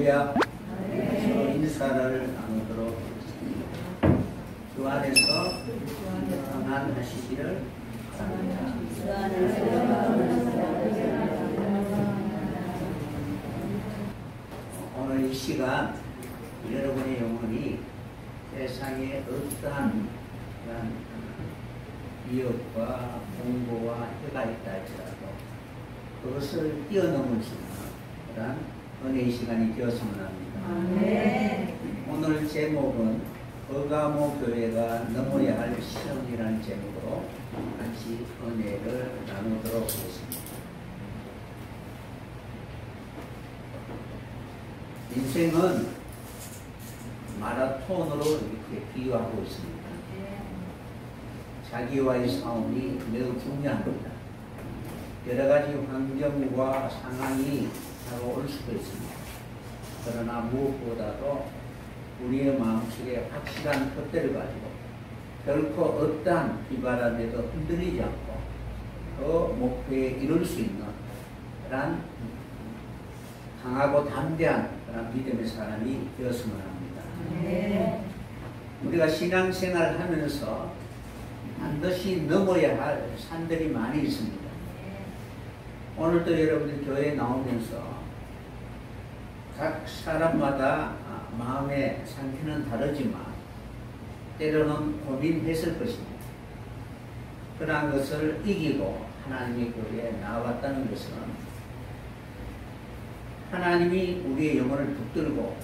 할렐루야. 인사를 나누도록 하겠습니다. 주 안에서 평안하시기를 바랍니다. 오늘 이 시간 여러분의 영혼이 세상에 어떠한 위협과 공고와 해가 있다 할지라도 그것을 뛰어넘을 수 있는 그런 은혜의 시간이 되었으면 합니다. 네. 오늘 제목은 버가모 교회가 넘어야 할 시험이라는 제목으로 같이 은혜를 나누도록 하겠습니다. 인생은 마라톤으로 이렇게 비유하고 있습니다. 자기와의 싸움이 매우 중요합니다. 여러 가지 환경과 상황이 다가올 수도 있습니다. 그러나 무엇보다도 우리의 마음속에 확실한 푯대를 가지고 결코 어떠한 비바람에도 흔들리지 않고 그 목표에 이룰 수 있는 그런 강하고 담대한 그런 믿음의 사람이 되었으면 합니다. 네. 우리가 신앙생활을 하면서 반드시 넘어야 할 산들이 많이 있습니다. 오늘도 여러분들 교회에 나오면서 각 사람마다 마음의 상태는 다르지만 때로는 고민했을 것입니다. 그러한 것을 이기고 하나님의 교회에 나왔다는 것은 하나님이 우리의 영혼을 붙들고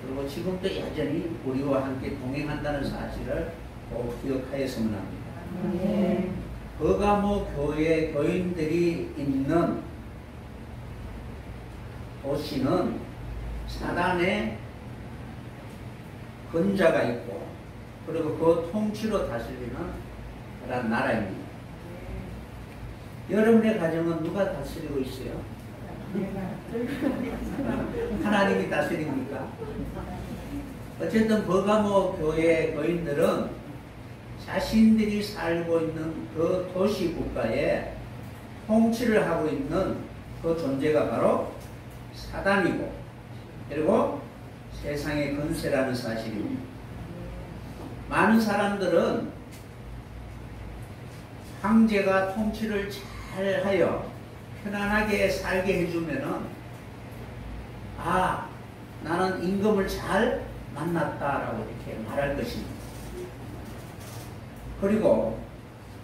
그리고 지금도 여전히 우리와 함께 동행한다는 사실을 꼭 기억하였으면 합니다. 네. 버가모 교회 교인들이 있는 도시는 사단의 근자가 있고 그리고 그 통치로 다스리는 그런 나라입니다. 여러분의 가정은 누가 다스리고 있어요? 하나님이 다스립니까? 어쨌든 버가모 교회 교인들은 자신들이 살고 있는 그 도시 국가에 통치를 하고 있는 그 존재가 바로 사단이고 그리고 세상의 근세라는 사실입니다. 많은 사람들은 황제가 통치를 잘하여 편안하게 살게 해주면은 아 나는 임금을 잘 만났다라고 이렇게 말할 것입니다. 그리고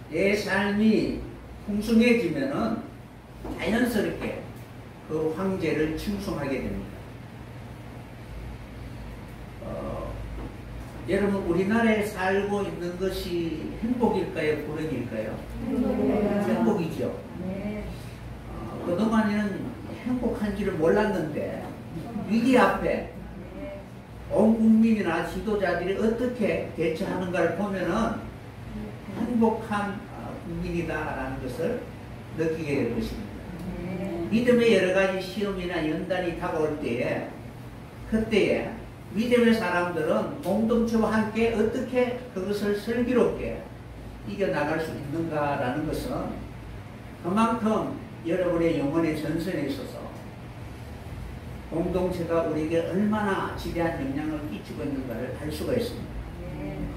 내 삶이 풍성해지면은 자연스럽게 그 황제를 충성하게 됩니다. 여러분 우리나라에 살고 있는 것이 행복일까요? 불행일까요? 행복이죠. 그동안에는 행복한지를 몰랐는데 위기 앞에 온 국민이나 지도자들이 어떻게 대처하는가를 보면은 행복한 국민이다라는 것을 느끼게 될 것입니다. 믿음의 여러 가지 시험이나 연단이 다가올 때에 그때에 믿음의 사람들은 공동체와 함께 어떻게 그것을 슬기롭게 이겨나갈 수 있는가라는 것은 그만큼 여러분의 영혼의 전선에 있어서 공동체가 우리에게 얼마나 지대한 영향을 끼치고 있는가를 알 수가 있습니다.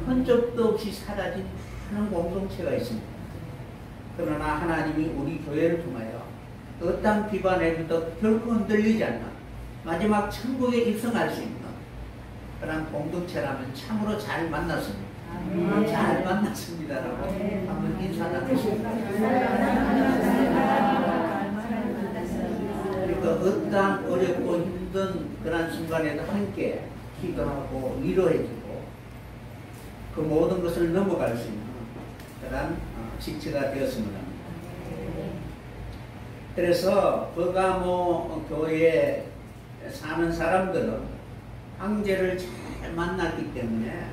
흔적도 없이 사라진 많은 공동체가 있습니다. 그러나 하나님이 우리 교회를 통하여 어떠한 비관에도 결코 흔들리지 않는 마지막 천국에 입성할 수 있는 그런 공동체라면 참으로 잘 만났습니다. 잘 만났습니다라고 한번 인사 나누겠습니다. 그러니까 어떠한 어렵고 힘든 그런 순간에도 함께 기도하고 위로해주고 그 모든 것을 넘어갈 수 있는 그런 지체가 되었으면 합니다. 그래서 버가모 교회에 사는 사람들은 황제를 잘 만났기 때문에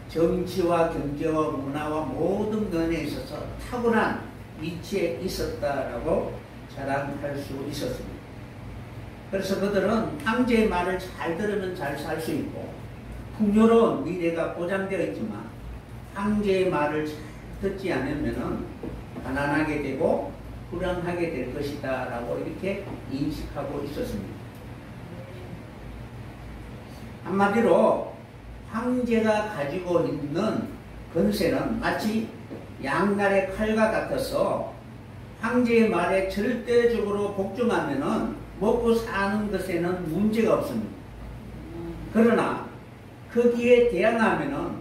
정치와 경제와 문화와 모든 면에 있어서 탁월한 위치에 있었다라고 자랑할 수 있었습니다. 그래서 그들은 황제의 말을 잘 들으면 잘 살 수 있고 풍요로운 미래가 보장되어 있지만 황제의 말을 잘 듣지 않으면 가난하게 되고 불안하게 될 것이다 라고 이렇게 인식하고 있었습니다. 한마디로 황제가 가지고 있는 권세는 마치 양날의 칼과 같아서 황제의 말에 절대적으로 복종하면은 먹고 사는 것에는 문제가 없습니다. 그러나 거기에 대항하면은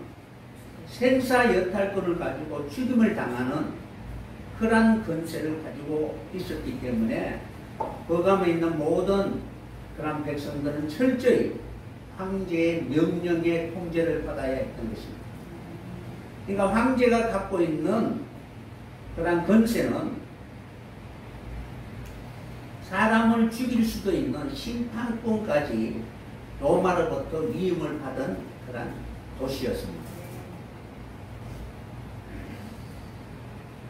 생사여탈권을 가지고 죽임을 당하는 그러한 권세를 가지고 있었기 때문에 거감에 있는 모든 그런 백성들은 철저히 황제의 명령의 통제를 받아야 했던 것입니다. 그러니까 황제가 갖고 있는 그러한 권세는 사람을 죽일 수도 있는 심판권까지 로마로부터 위임을 받은 그러한 도시였습니다.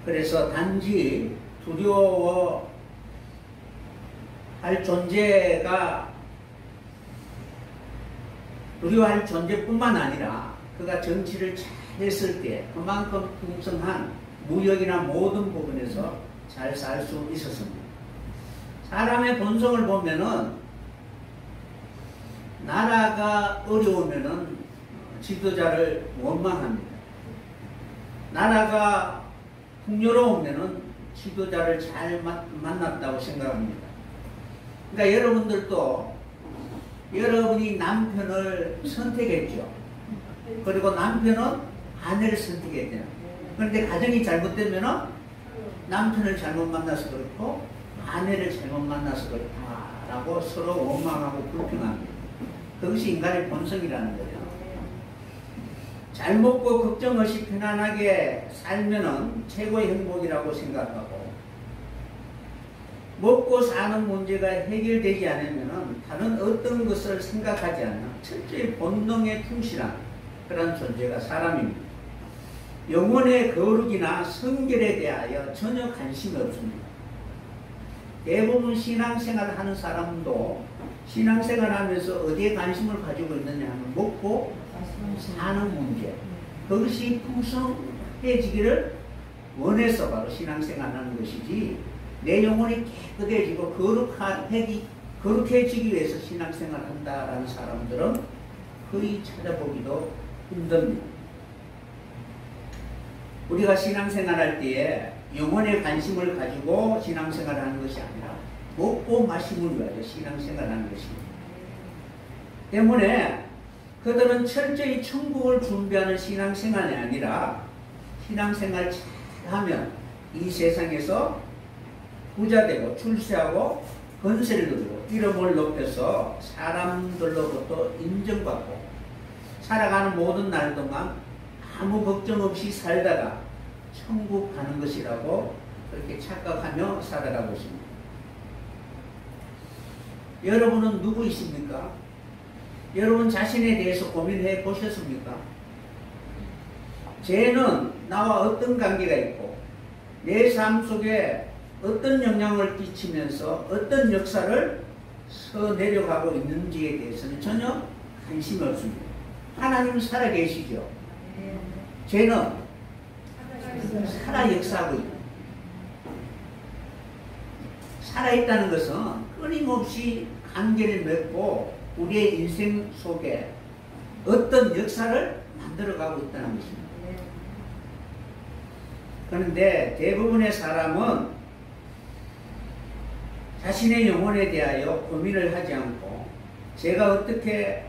그래서 단지 두려워할 존재뿐만 아니라 그가 정치를 잘했을 때 그만큼 풍성한 무역이나 모든 부분에서 잘 살 수 있었습니다. 사람의 본성을 보면은 나라가 어려우면은 지도자를 원망합니다. 나라가 풍요로우면은 지도자를 잘 만났다고 생각합니다. 그러니까 여러분들도 여러분이 남편을 선택했죠. 그리고 남편은 아내를 선택했대요. 그런데 가정이 잘못되면은 남편을 잘못 만나서 그렇고 아내를 잘못 만나서 그렇다라고 서로 원망하고 불평합니다. 그것이 인간의 본성이라는 거예요. 잘 먹고 걱정 없이 편안하게 살면은 최고의 행복이라고 생각하고 먹고 사는 문제가 해결되지 않으면은 다른 어떤 것을 생각하지 않는 철저히 본능에 충실한 그런 존재가 사람입니다. 영혼의 거룩이나 성결에 대하여 전혀 관심이 없습니다. 대부분 신앙생활을 하는 사람도 신앙생활하면서 어디에 관심을 가지고 있느냐 하면 먹고 사는 문제, 그것이 풍성해지기를 원해서 바로 신앙생활하는 것이지 내 영혼이 깨끗해지고 거룩해지기 위해서 신앙생활한다라는 사람들은 거의 찾아보기도 힘듭니다. 우리가 신앙생활할 때에 영혼의 관심을 가지고 신앙생활하는 것이 아니라 먹고 마심을 위하여 신앙생활하는 것입니다. 때문에 그들은 철저히 천국을 준비하는 신앙생활이 아니라 신앙생활 잘하면 이 세상에서 부자되고 출세하고 권세를 누리고 이름을 높여서 사람들로부터 인정받고 살아가는 모든 날 동안 아무 걱정 없이 살다가 천국 가는 것이라고 그렇게 착각하며 살아가고 있습니다. 여러분은 누구이십니까? 여러분 자신에 대해서 고민해 보셨습니까? 죄는 나와 어떤 관계가 있고 내 삶 속에 어떤 영향을 끼치면서 어떤 역사를 써내려가고 있는지에 대해서는 전혀 관심이 없습니다. 하나님은 살아계시죠. 죄는 살아 역사하고 있다. 살아있다는 것은 끊임없이 관계를 맺고 우리의 인생 속에 어떤 역사를 만들어가고 있다는 것입니다. 그런데 대부분의 사람은 자신의 영혼에 대하여 고민을 하지 않고 제가 어떻게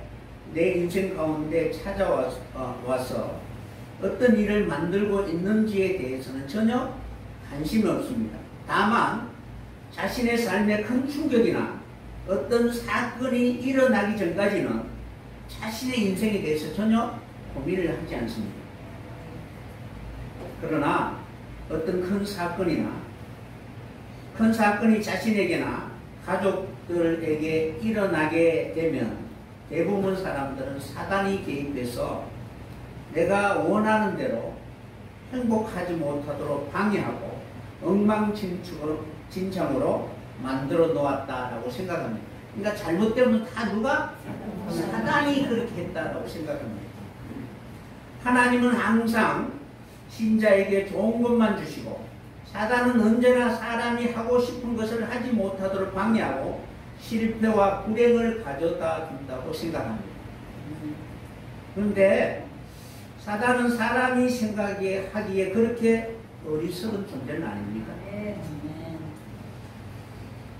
내 인생 가운데 찾아와서 어떤 일을 만들고 있는지에 대해서는 전혀 관심이 없습니다. 다만 자신의 삶에 큰 충격이나 어떤 사건이 일어나기 전까지는 자신의 인생에 대해서 전혀 고민을 하지 않습니다. 그러나 어떤 큰 사건이 자신에게나 가족들에게 일어나게 되면 대부분 사람들은 사단이 개입해서 내가 원하는 대로 행복하지 못하도록 방해하고 엉망진창으로 만들어 놓았다라고 생각합니다. 그러니까 잘못되면 다 누가? 사단이 그렇게 했다라고 생각합니다. 하나님은 항상 신자에게 좋은 것만 주시고 사단은 언제나 사람이 하고 싶은 것을 하지 못하도록 방해하고 실패와 불행을 가져다 준다고 생각합니다. 그런데 사단은 사람이 생각하기에 그렇게 어리석은 존재는 아닙니까?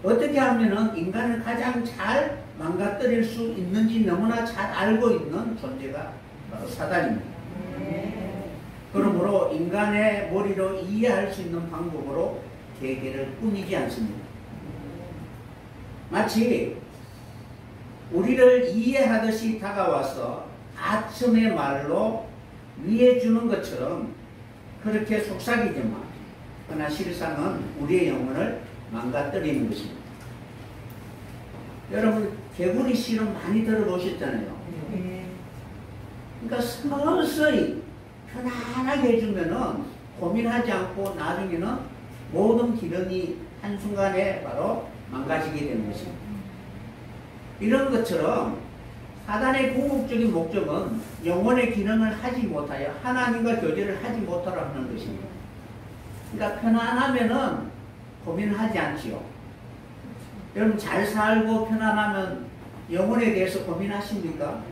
어떻게 하면은 인간을 가장 잘 망가뜨릴 수 있는지 너무나 잘 알고 있는 존재가 바로 사단입니다. 그러므로 인간의 머리로 이해할 수 있는 방법으로 계계를 꾸미지 않습니다. 마치 우리를 이해하듯이 다가와서 아첨의 말로 위해주는 것처럼 그렇게 속삭이지만 그러나 실상은 우리의 영혼을 망가뜨리는 것입니다. 여러분 개구리 씨름 많이 들어보셨잖아요. 그러니까 서서히 편안하게 해주면은 고민하지 않고 나중에는 모든 기능이 한순간에 바로 망가지게 되는 것입니다. 이런 것처럼 사단의 궁극적인 목적은 영혼의 기능을 하지 못하여 하나님과 교제를 하지 못하라 하는 것입니다. 그러니까 편안하면은 고민하지 않지요. 여러분 잘 살고 편안하면 영혼에 대해서 고민하십니까?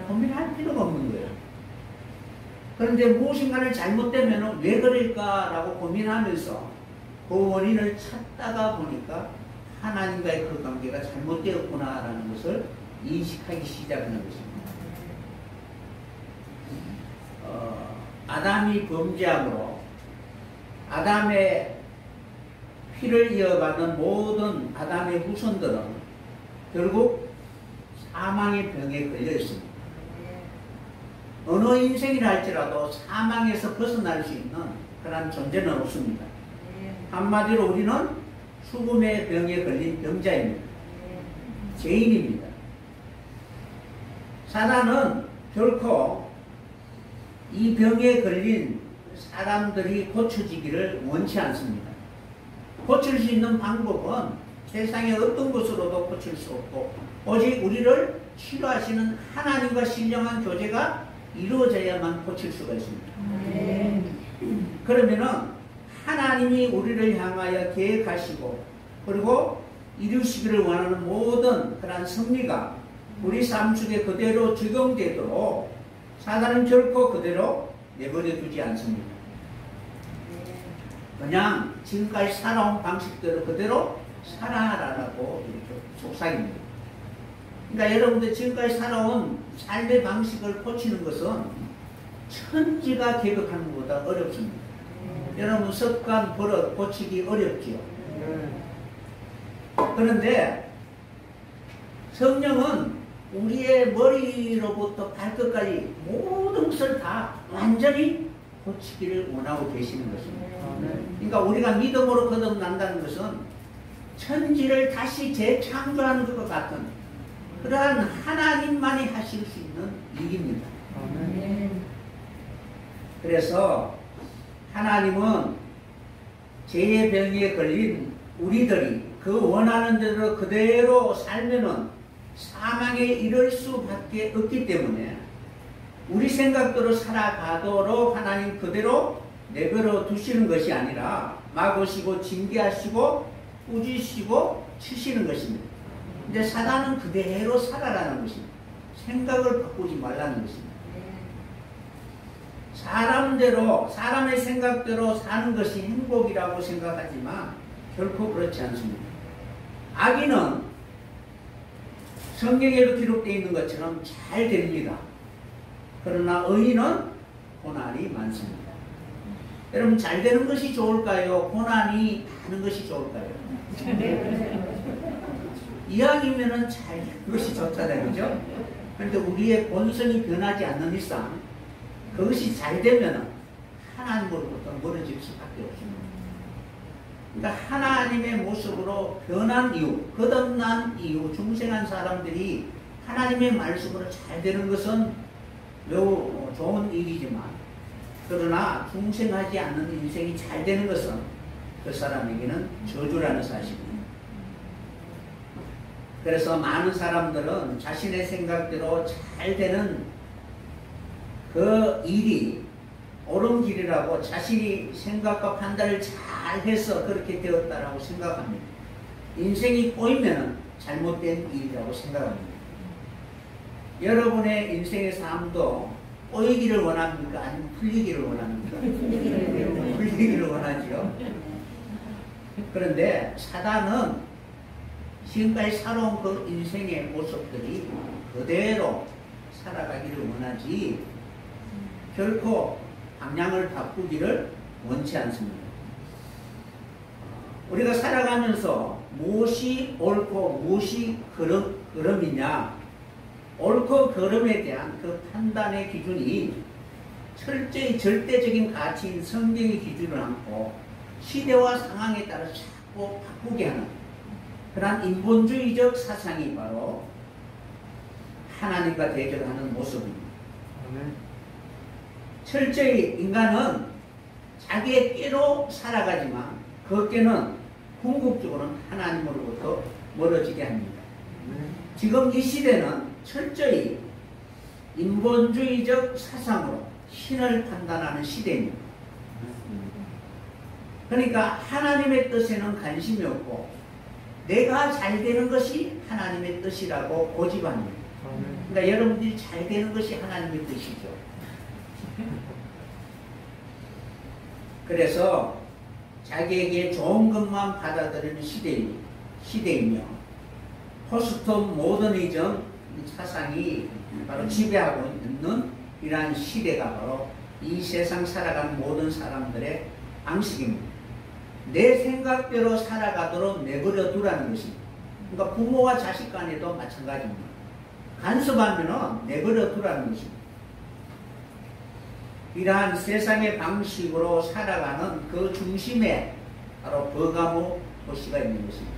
고민할 필요가 없는 거예요. 그런데 무엇인가를 잘못되면 왜 그럴까라고 고민하면서 그 원인을 찾다가 보니까 하나님과의 그 관계가 잘못되었구나라는 것을 인식하기 시작하는 것입니다. 아담이 범죄함으로 아담의 피를 이어가는 모든 아담의 후손들은 결국 사망의 병에 걸려 있습니다. 어느 인생이라 할지라도 사망에서 벗어날 수 있는 그런 존재는 없습니다. 한마디로 우리는 죽음의 병에 걸린 병자입니다. 죄인입니다. 사단은 결코 이 병에 걸린 사람들이 고쳐지기를 원치 않습니다. 고칠 수 있는 방법은 세상의 어떤 것으로도 고칠 수 없고 오직 우리를 치료하시는 하나님과 신령한 교제가 이루어져야만 고칠 수가 있습니다. 그러면은 하나님이 우리를 향하여 계획하시고 그리고 이루시기를 원하는 모든 그런 섭리가 우리 삶 속에 그대로 적용되도록 사단은 결코 그대로 내버려 두지 않습니다. 그냥 지금까지 살아온 방식대로 그대로 살아라라고 이렇게 속삭입니다. 그러니까 여러분들 지금까지 살아온 삶의 방식을 고치는 것은 천지가 계획하는 것보다 어렵습니다. 여러분 습관, 버릇 고치기 어렵지요. 그런데 성령은 우리의 머리로부터 발끝까지 모든 것을 다 완전히 고치기를 원하고 계시는 것입니다. 그러니까 우리가 믿음으로 거듭난다는 것은 천지를 다시 재창조하는 것과 같은 그러한 하나님만이 하실 수 있는 일입니다. 그래서 하나님은 죄의 병에 걸린 우리들이 그 원하는 대로 그대로 살면은 사망에 이를 수밖에 없기 때문에 우리 생각대로 살아가도록 하나님 그대로 내버려 두시는 것이 아니라 막으시고 징계하시고 꾸짖으시고 치시는 것입니다. 근데 사단은 그대로 살아라는 것입니다. 생각을 바꾸지 말라는 것입니다. 사람대로 사람의 생각대로 사는 것이 행복이라고 생각하지만 결코 그렇지 않습니다. 악인은 성경에도 기록되어 있는 것처럼 잘 됩니다. 그러나 의인은 고난이 많습니다. 여러분 잘 되는 것이 좋을까요? 고난이 많은 것이 좋을까요? 이왕이면은 잘 되는 것이 좋잖아요. 그죠? 그런데 우리의 본성이 변하지 않는 이상 그것이 잘 되면은 하나님으로부터 멀어질 수밖에 없습니다. 그러니까 하나님의 모습으로 변한 이유, 거듭난 이유, 중생한 사람들이 하나님의 말씀으로 잘 되는 것은 매우 좋은 일이지만 그러나 중생하지 않는 인생이 잘 되는 것은 그 사람에게는 저주라는 사실입니다. 그래서 많은 사람들은 자신의 생각대로 잘 되는 그 일이 옳은 길이라고 자신이 생각과 판단을 잘 해서 그렇게 되었다라고 생각합니다. 인생이 꼬이면 잘못된 일이라고 생각합니다. 여러분의 인생의 삶도 꼬이기를 원합니까? 아니면 풀리기를 원합니까? 풀리기를 원하죠. 그런데 사단은 지금까지 살아온 그 인생의 모습들이 그대로 살아가기를 원하지 결코 방향을 바꾸기를 원치 않습니다. 우리가 살아가면서 무엇이 옳고 무엇이 그름이냐, 옳고 그름에 대한 그 판단의 기준이 철저히 절대적인 가치인 성경의 기준을 안고 시대와 상황에 따라 자꾸 바꾸게 하는 그러한 인본주의적 사상이 바로 하나님과 대적하는 모습입니다. 철저히 인간은 자기의 꾀로 살아가지만 그 꾀는 궁극적으로는 하나님으로부터 멀어지게 합니다. 지금 이 시대는 철저히 인본주의적 사상으로 신을 판단하는 시대입니다. 그러니까 하나님의 뜻에는 관심이 없고 내가 잘 되는 것이 하나님의 뜻이라고 고집합니다. 그러니까 여러분들이 잘 되는 것이 하나님의 뜻이죠. 그래서 자기에게 좋은 것만 받아들이는 시대이며 포스트 모더니즘 사상이 바로 지배하고 있는 이러한 시대가 바로 이 세상 살아가는 모든 사람들의 방식입니다. 내 생각대로 살아가도록 내버려 두라는 것입니다. 그러니까 부모와 자식 간에도 마찬가지입니다. 간섭하면 내버려 두라는 것입니다. 이러한 세상의 방식으로 살아가는 그 중심에 바로 버가모 도시가 있는 것입니다.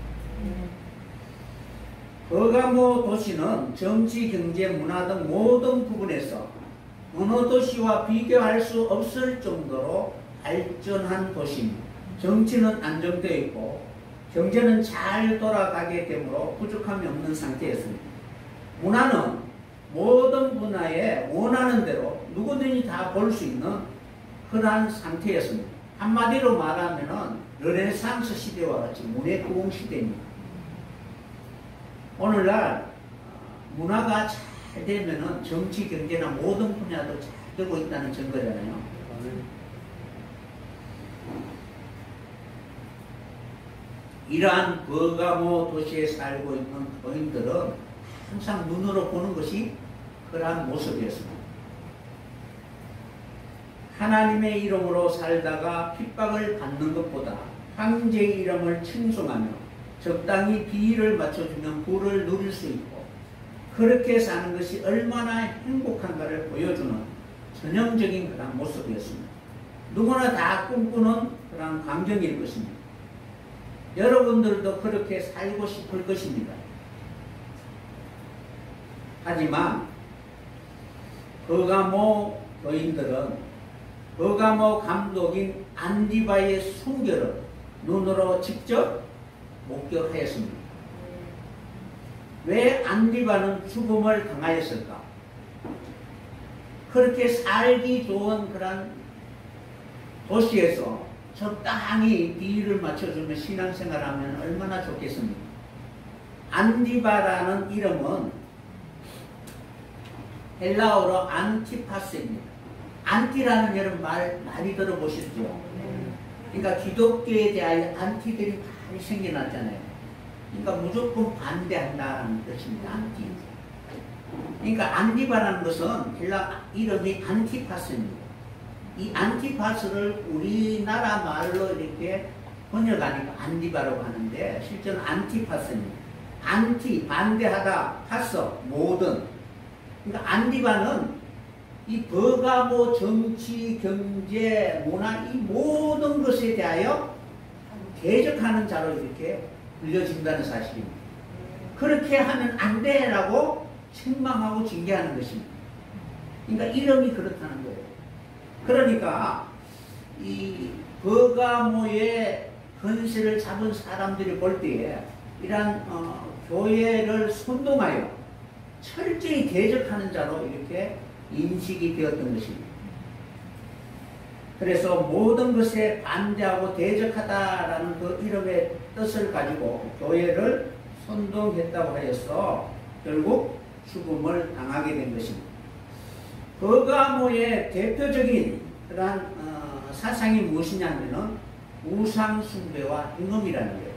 버가모 도시는 정치, 경제, 문화 등 모든 부분에서 어느 도시와 비교할 수 없을 정도로 발전한 도시입니다. 정치는 안정되어 있고 경제는 잘 돌아가게 되므로 부족함이 없는 상태였습니다. 문화는 모든 분야에 원하는 대로 누구든지 다 볼 수 있는 그러한 상태였습니다. 한마디로 말하면 르네상스 시대와 같이 문의 부흥 시대입니다. 오늘날 문화가 잘 되면 정치, 경제나 모든 분야도 잘 되고 있다는 증거잖아요. 이러한 버가모 도시에 살고 있는 교인들은 항상 눈으로 보는 것이 그러한 모습이었습니다. 하나님의 이름으로 살다가 핍박을 받는 것보다 황제의 이름을 칭송하며 적당히 비위를 맞춰주면 부를 누릴 수 있고 그렇게 사는 것이 얼마나 행복한가를 보여주는 전형적인 그런 모습이었습니다. 누구나 다 꿈꾸는 그런 광경일 것입니다. 여러분들도 그렇게 살고 싶을 것입니다. 하지만 버가모 교인들은 버가모 감독인 안디바의 순결을 눈으로 직접 목격하였습니다. 왜 안디바는 죽음을 당하였을까? 그렇게 살기 좋은 그런 도시에서 적당히 비위를 맞춰주며 신앙생활하면 얼마나 좋겠습니까? 안디바라는 이름은 헬라어로 안티파스입니다. 안티라는 여러분 많이 들어보셨죠? 그러니까 기독교에 대한 안티들이 많이 생겨났잖아요. 그러니까 무조건 반대한다는 뜻입니다. 안티. 그러니까 안디바라는 것은 헬라 이름이 안티파스입니다. 이 안티파스를 우리나라 말로 이렇게 번역하니까 안디바라고 하는데 실제는 안티파스입니다. 안티, 반대하다, 파스, 모든. 그러니까 안디바는 이 버가모 정치, 경제, 문화 이 모든 것에 대하여 대적하는 자로 이렇게 불려진다는 사실입니다. 그렇게 하면 안 돼라고 책망하고 징계하는 것입니다. 그러니까 이름이 그렇다는 거예요. 그러니까 이 버가모의 건세를 잡은 사람들이 볼 때에 이러한 교회를 선동하여 철저히 대적하는 자로 이렇게 인식이 되었던 것입니다. 그래서 모든 것에 반대하고 대적하다라는 그 이름의 뜻을 가지고 교회를 선동했다고 하여서 결국 죽음을 당하게 된 것입니다. 버가모의 대표적인 그러한 사상이 무엇이냐면은 우상 숭배와 임금이라는 거예요.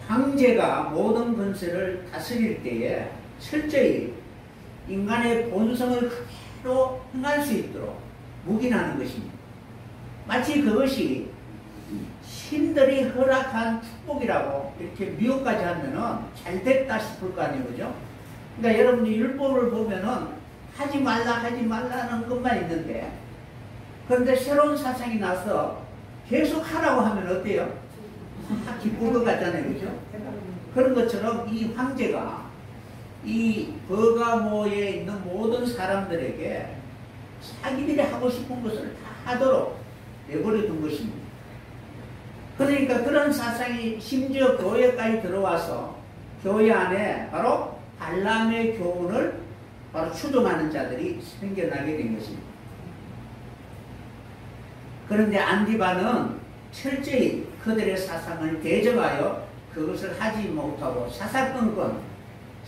황제가 모든 권세를 다스릴 때에 철저히 인간의 본성을 그대로 행할 수 있도록 묵인하는 것입니다. 마치 그것이 신들이 허락한 축복이라고 이렇게 미혹까지 하면은 잘 됐다 싶을 거 아니에요, 그죠? 그러니까 여러분이 율법을 보면은 하지 말라는 것만 있는데, 그런데 새로운 사상이 나서 계속 하라고 하면 어때요? 기쁠 것 같잖아요, 그죠? 그런 것처럼 이 황제가 이 버가모에 있는 모든 사람들에게 자기들이 하고 싶은 것을 다 하도록 내버려 둔 것입니다. 그러니까 그런 사상이 심지어 교회까지 들어와서 교회 안에 바로 발람의 교훈을 바로 추종하는 자들이 생겨나게 된 것입니다. 그런데 안디바는 철저히 그들의 사상을 대적하여 그것을 하지 못하고 사사건건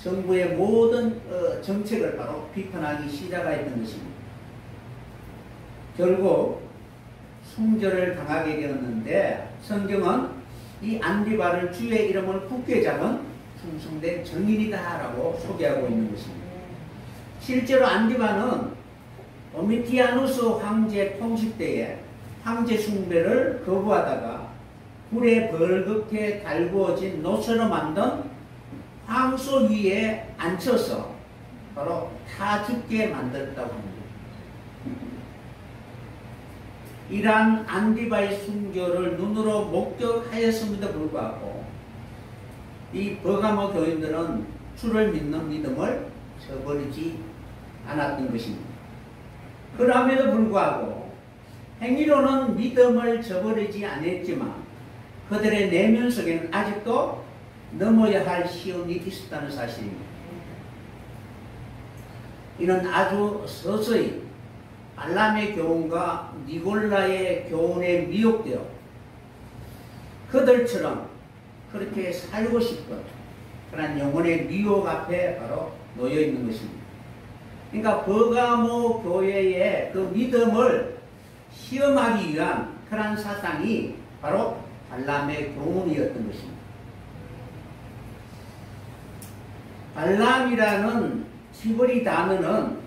정부의 모든 정책을 바로 비판하기 시작하였던 것입니다. 결국 순교를 당하게 되었는데 성경은 이 안디바를 주의 이름을 굳게 잡은 충성된 정인이다 라고 소개하고 있는 것입니다. 실제로 안디바는 도미티아누스 황제 통치 때에 황제 숭배를 거부하다가 불에 벌겋게 달구어진 노처럼 만든 황소 위에 앉혀서 바로 타 죽게 만들었다고 합니다. 이러한 안디바의 순교를 눈으로 목격하였음에도 불구하고 이 버가모 교인들은 주를 믿는 믿음을 저버리지 않았던 것입니다. 그럼에도 불구하고 행위로는 믿음을 저버리지 않았지만 그들의 내면 속에는 아직도 넘어야 할 시험이 있었다는 사실입니다. 이는 아주 서서히 발람의 교훈과 니골라의 교훈에 미혹되어 그들처럼 그렇게 살고 싶은 그런 영혼의 미혹 앞에 바로 놓여 있는 것입니다. 그러니까 버가모 교회의 그 믿음을 시험하기 위한 그런 사상이 바로 발람의 교훈이었던 것입니다. 발람이라는 히브리 단어는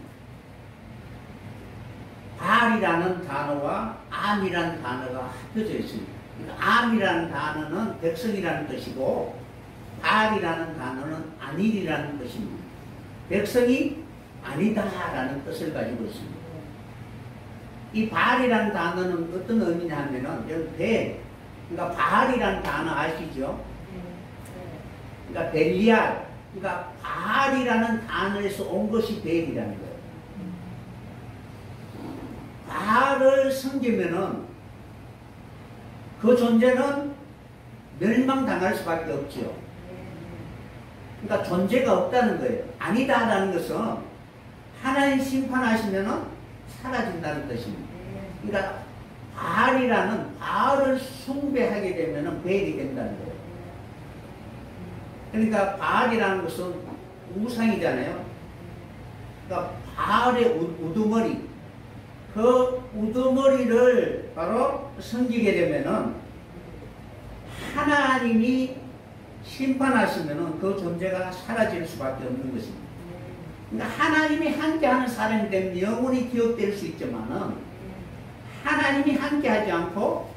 발이라는 단어와 암이라는 단어가 합쳐져 있습니다. 그러니까 암이라는 단어는 백성이라는 뜻이고 발이라는 단어는 아니라는 뜻입니다. 백성이 아니다라는 뜻을 가지고 있습니다. 이 발이라는 단어는 어떤 의미냐 하면은 여기 벨, 그러니까 발이라는 단어 아시죠? 그러니까 벨리알, 그러니까 발이라는 단어에서 온 것이 벨이라는 거예요. 발을 섬기면은 그 존재는 멸망당할 수밖에 없죠. 그러니까 존재가 없다는 거예요. 아니다라는 것은 하나님 심판하시면은 사라진다는 뜻입니다. 그러니까 바알을 숭배하게 되면은 벨이 된다는 거예요. 그러니까 바알이라는 것은 우상이잖아요. 그러니까 바알의 우두머리, 그 우두머리를 바로 섬기게 되면은 하나님이 심판하시면은 그 존재가 사라질 수밖에 없는 것입니다. 그러니까 하나님이 함께하는 사람이 되면 영원히 기억될 수 있지만은 하나님이 함께하지 않고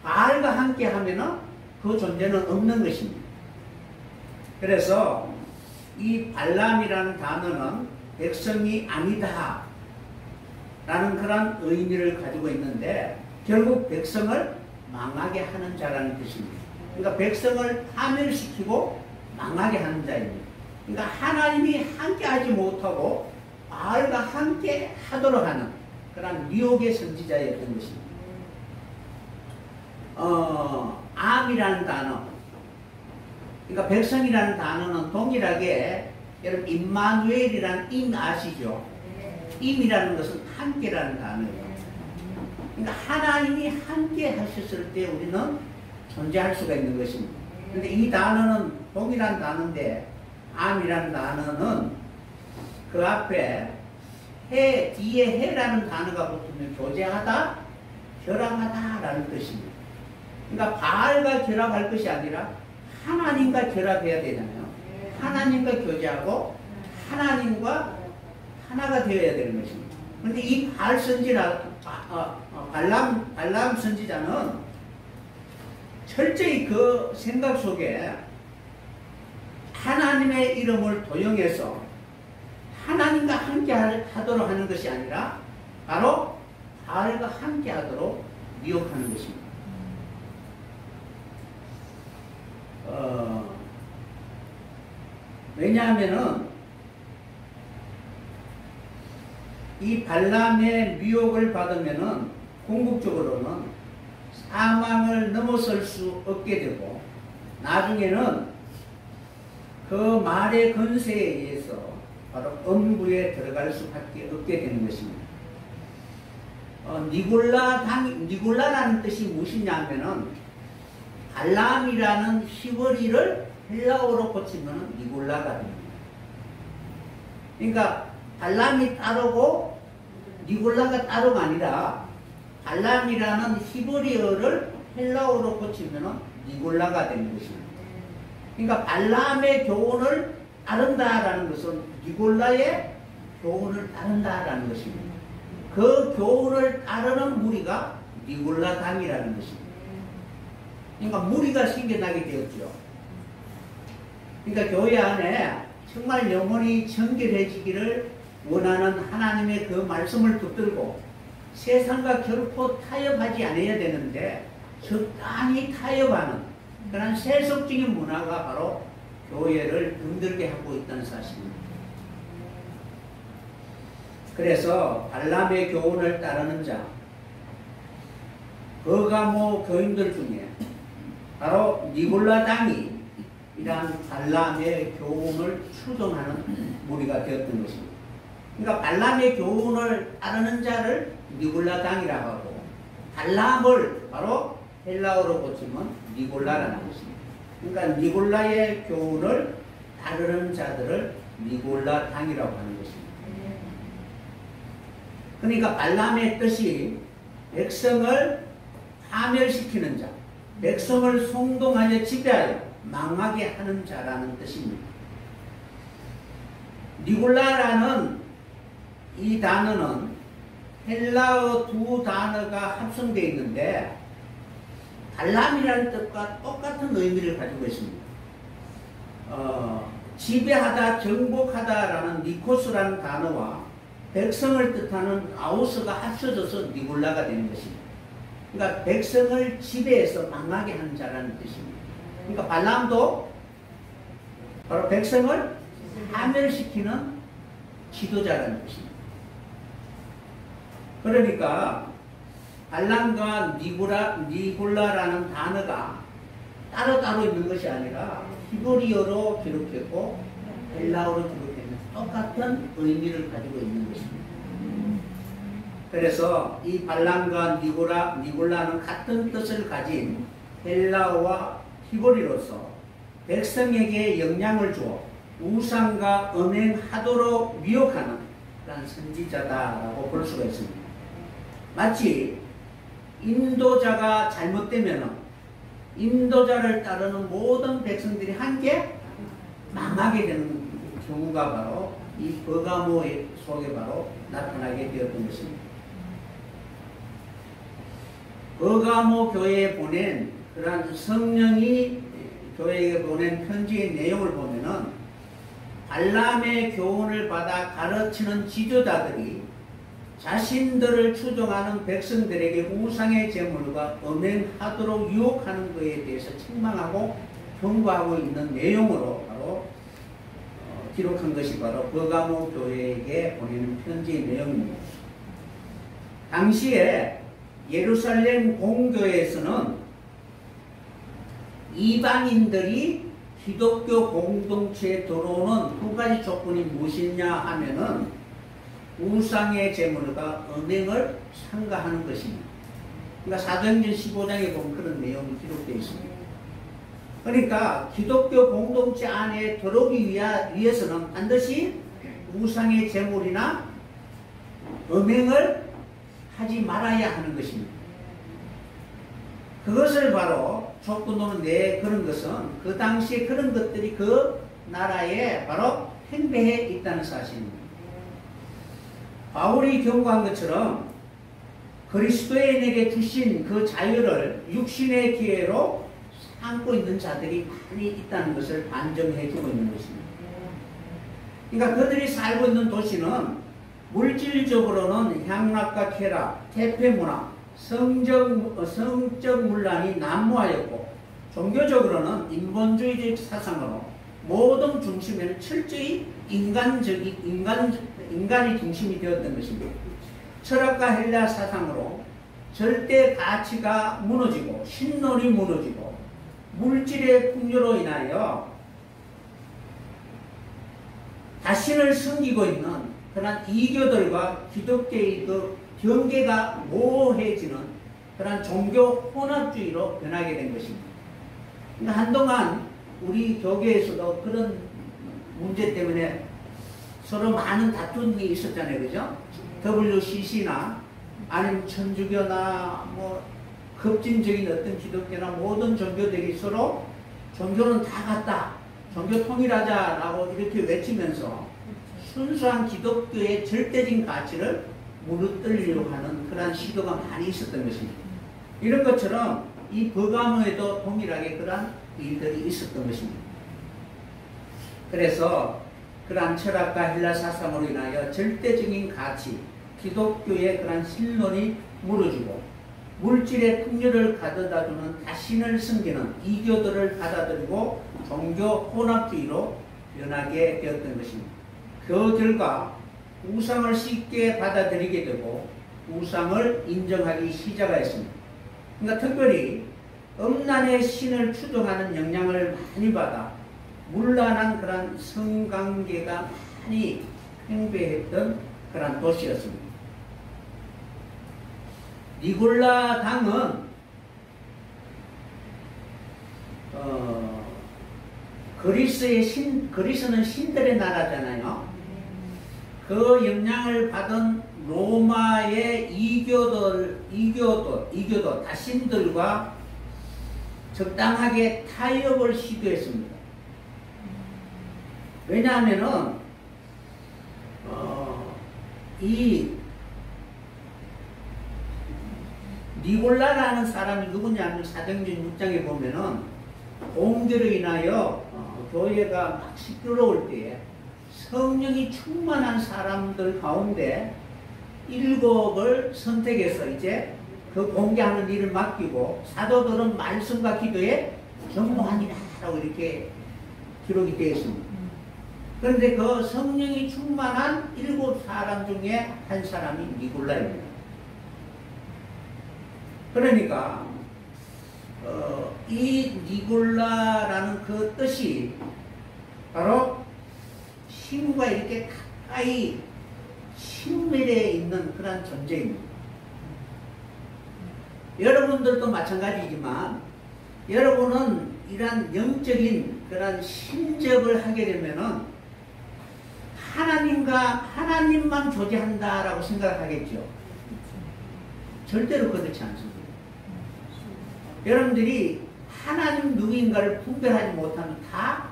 바알과 함께하면은 그 존재는 없는 것입니다. 그래서 이 발람이라는 단어는 백성이 아니다 라는 그런 의미를 가지고 있는데 결국 백성을 망하게 하는 자라는 뜻입니다. 그러니까 백성을 파멸시키고 망하게 하는 자입니다. 그러니까 하나님이 함께하지 못하고 바알과 함께 하도록 하는 그런 미혹의 선지자였던 것입니다. 암이라는 단어, 그러니까 백성이라는 단어는 동일하게 여러분 임마누엘이라는 임 아시죠? 임이라는 것은 함께라는 단어예요. 그러니까 하나님이 함께 하셨을 때 우리는 존재할 수가 있는 것입니다. 근데 이 단어는 동일한 단어인데 암이라는 단어는 그 앞에 해 뒤에 해라는 단어가 붙으면 교제하다, 결합하다라는 뜻입니다. 그러니까 바알과 결합할 것이 아니라 하나님과 결합해야 되잖아요. 하나님과 교제하고 하나님과 하나가 되어야 되는 것입니다. 그런데 이 바알 선지자, 발람 선지자는 철저히 그 생각 속에 하나님의 이름을 도용해서 하나님과 함께 하도록 하는 것이 아니라 바로 바알과 함께 하도록 미혹하는 것입니다. 왜냐하면은 이 발람의 미혹을 받으면은 궁극적으로는 사망을 넘어설 수 없게 되고 나중에는 그 말의 건세에 의해서 바로 음부에 들어갈 수밖에 없게 되는 것입니다. 니골라라는 뜻이 무엇이냐 하면은 발람이라는 히브리를 헬라어로 고치면 니골라가 됩니다. 그러니까 발람이 따르고 니골라가 따로가 아니라 발람이라는 히브리어를 헬라어로 고치면 니골라가 되는 것입니다. 그러니까 발람의 교훈을 따른다라는 것은 니골라의 교훈을 따른다라는 것입니다. 그 교훈을 따르는 무리가 니골라당이라는 것입니다. 그러니까 무리가 생겨나게 되었죠. 그러니까 교회 안에 정말 영혼이 정결해지기를 원하는 하나님의 그 말씀을 붙들고 세상과 결코 타협하지 않아야 되는데 적당히 타협하는 그런 세속적인 문화가 바로 교회를 힘들게 하고 있다는 사실입니다. 그래서 발람의 교훈을 따르는 자, 버가모 교인들 중에 바로 니골라당이 이러한 발람의 교훈을 추종하는 무리가 되었던 것입니다. 그러니까 발람의 교훈을 따르는 자를 니골라당이라고 하고 발람을 바로 헬라어로 고치면 니골라라는 것입니다. 그러니까 니골라의 교훈을 따르는 자들을 니골라당이라고 하는 것입니다. 그러니까 발람의 뜻이 백성을 파멸시키는 자, 백성을 송동하여 지배하여 망하게 하는 자라는 뜻입니다. 니골라라는 이 단어는 헬라어 두 단어가 합성되어 있는데 발람이라는 뜻과 똑같은 의미를 가지고 있습니다. 지배하다, 정복하다라는 니코스라는 단어와 백성을 뜻하는 아우스가 합쳐져서 니골라가 되는 것입니다. 그러니까 백성을 지배해서 망하게 하는 자라는 뜻입니다. 그러니까 발람도 바로 백성을 파멸시키는 지도자라는 뜻입니다. 그러니까 발람과 니골라라는 단어가 따로따로 있는 것이 아니라 히브리어로 기록했고 헬라어로 기록했는 똑같은 의미를 가지고 있는 것입니다. 그래서 이 발람과 니골라는 같은 뜻을 가진 헬라어와 히브리로서 백성에게 영향을 주어 우상과 언행하도록 미혹하는 그런 선지자다라고 볼 수가 있습니다. 마치 인도자가 잘못되면 인도자를 따르는 모든 백성들이 함께 망하게 되는 경우가 바로 이 버가모 속에 바로 나타나게 되었던 것입니다. 버가모 교회에 보낸 그러한 성령이 교회에 보낸 편지의 내용을 보면은 발람의 교훈을 받아 가르치는 지도자들이 자신들을 추종하는 백성들에게 우상의 제물과 음행하도록 유혹하는 것에 대해서 책망하고 경고하고 있는 내용으로 바로 기록한 것이 바로 버가모 교회에게 보내는 편지의 내용입니다. 당시에 예루살렘 공교회에서는 이방인들이 기독교 공동체에 들어오는 두 가지 조건이 무엇이냐 하면은 우상의 제물과 음행을 삼가하는 것입니다. 그러니까 사도행전 15장에 보면 그런 내용이 기록되어 있습니다. 그러니까 기독교 공동체 안에 들어오기 위해서는 반드시 우상의 제물이나 음행을 하지 말아야 하는 것입니다. 그것을 바로 조건으로 내 그런 것은 그 당시에 그런 것들이 그 나라에 바로 행배해 있다는 사실입니다. 바울이 경고한 것처럼 그리스도인에게 주신 그 자유를 육신의 기회로 삼고 있는 자들이 많이 있다는 것을 반증해 주고 있는 것입니다. 그러니까 그들이 살고 있는 도시는 물질적으로는 향락과 쾌락, 태폐문화, 성적 문란이 난무하였고, 종교적으로는 인본주의적 사상으로 모든 중심에는 철저히 인간이 중심이 되었던 것입니다. 철학과 헬라 사상으로 절대 가치가 무너지고 신론이 무너지고 물질의 풍요로 인하여 자신을 숨기고 있는 그런 이교들과 기독교의 그 경계가 모호해지는 그런 종교 혼합주의로 변하게 된 것입니다. 그러니까 한동안 우리 교계에서도 그런 문제 때문에 서로 많은 다툼이 있었잖아요. 그죠? WCC나 아니면 천주교나 뭐 급진적인 어떤 기독교나 모든 종교들이 서로 종교는 다 같다, 종교 통일하자라고 이렇게 외치면서 순수한 기독교의 절대적인 가치를 무너뜨리려고 하는 그러한 시도가 많이 있었던 것입니다. 이런 것처럼 이 버가모에도 동일하게 그러한 일들이 있었던 것입니다. 그래서 그러한 철학과 헬라 사상으로 인하여 절대적인 가치, 기독교의 그러한 신론이 무너지고 물질의 풍요를 가져다주는 자신을 숨기는 이교들을 받아들이고 종교 혼합주의로 변하게 되었던 것입니다. 그 결과 우상을 쉽게 받아들이게 되고 우상을 인정하기 시작하였습니다. 그러니까 특별히 음란의 신을 추종하는 영향을 많이 받아 문란한 그런 성관계가 많이 팽배했던 그런 도시였습니다. 니골라 당은 그리스는 신들의 나라잖아요. 그 영향을 받은 로마의 이교도 다신들과 적당하게 타협을 시도했습니다. 왜냐하면은 이 니골라라는 사람이 누구냐면 사도행전 6장에 보면은 공교로 인하여 교회가 막 시끄러울 때에 성령이 충만한 사람들 가운데 7을 선택해서 이제 그 공개하는 일을 맡기고 사도들은 말씀과 기도에 전무하니라라고 이렇게 기록이 되어 있습니다. 그런데 그 성령이 충만한 7사람 중에 한 사람이 니골라입니다. 그러니까 이 니골라라는 그 뜻이 바로 신과 이렇게 가까이 친밀해 있는 그런 존재입니다. 여러분들도 마찬가지지만 여러분은 이러한 영적인 그런 신접을 하게 되면은 하나님만 존재한다라고 생각하겠죠. 절대로 그렇지 않습니다. 여러분들이 하나님 누구인가를 분별하지 못하면 다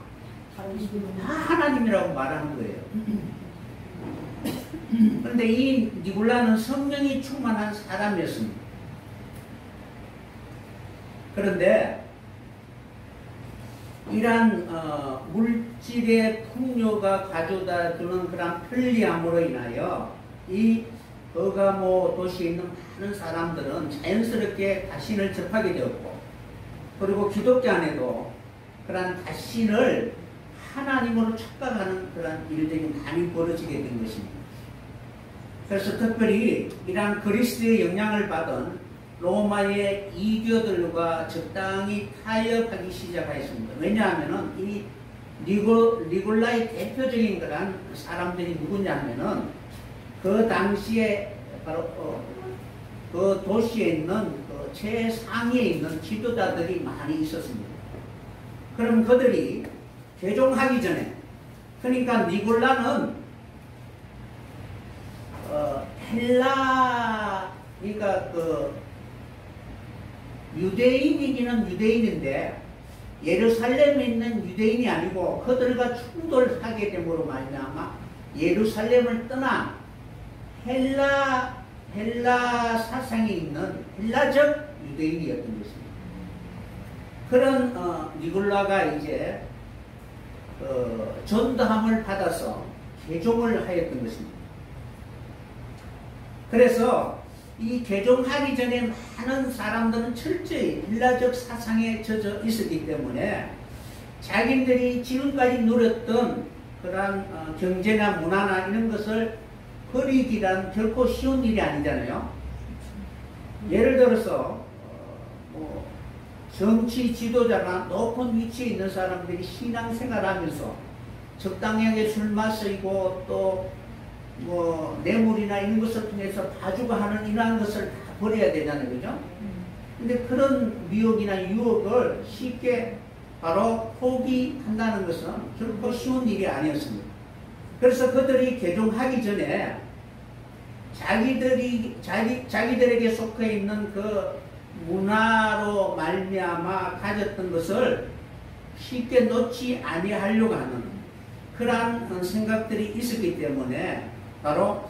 하나님이라고 말하는 거예요. 그런데 이 니골라는 성령이 충만한 사람이었습니다. 그런데 이러한 물질의 풍요가 가져다주는 그런 편리함으로 인하여 이 버가모 도시에 있는 많은 사람들은 자연스럽게 자신을 접하게 되었고, 그리고 기독교 안에도 그런 자신을 하나님으로 착각하는 그런 일들이 많이 벌어지게 된 것입니다. 그래서 특별히 이러한 그리스도의 영향을 받은 로마의 이교들과 적당히 타협하기 시작하였습니다. 왜냐하면 이 니골라의 대표적인 그런 사람들이 누구냐면은 그 당시에 바로 그 도시에 있는 그 최상위에 있는 지도자들이 많이 있었습니다. 그럼 그들이 개종하기 전에, 그러니까 니골라는 헬라, 그러니까 그 유대인이기는 유대인인데 예루살렘에 있는 유대인이 아니고 그들과 충돌하게 됨으로 말미암아 예루살렘을 떠나 헬라 사상이 있는 헬라적 유대인이었던 것입니다. 그런 니골라가 이제 전도함을 받아서 개종을 하였던 것입니다. 그래서 이 개종하기 전에 많은 사람들은 철저히 헬라적 사상에 젖어 있었기 때문에 자기들이 지금까지 누렸던 그러한 경제나 문화나 이런 것을 버리기란 결코 쉬운 일이 아니잖아요. 예를 들어서 정치 지도자나 높은 위치에 있는 사람들이 신앙생활하면서 적당하게 술 마시고 또 뇌물이나 이런 것을 통해서 봐주고 하는 이러한 것을 다 버려야 되잖아요. 그죠? 근데 그런 미혹이나 유혹을 쉽게 바로 포기한다는 것은 결코 쉬운 일이 아니었습니다. 그래서 그들이 개종하기 전에 자기들에게 속해 있는 그 문화로 말미암아 가졌던 것을 쉽게 놓지 아니하려고 하는 그러한 생각들이 있었기 때문에 바로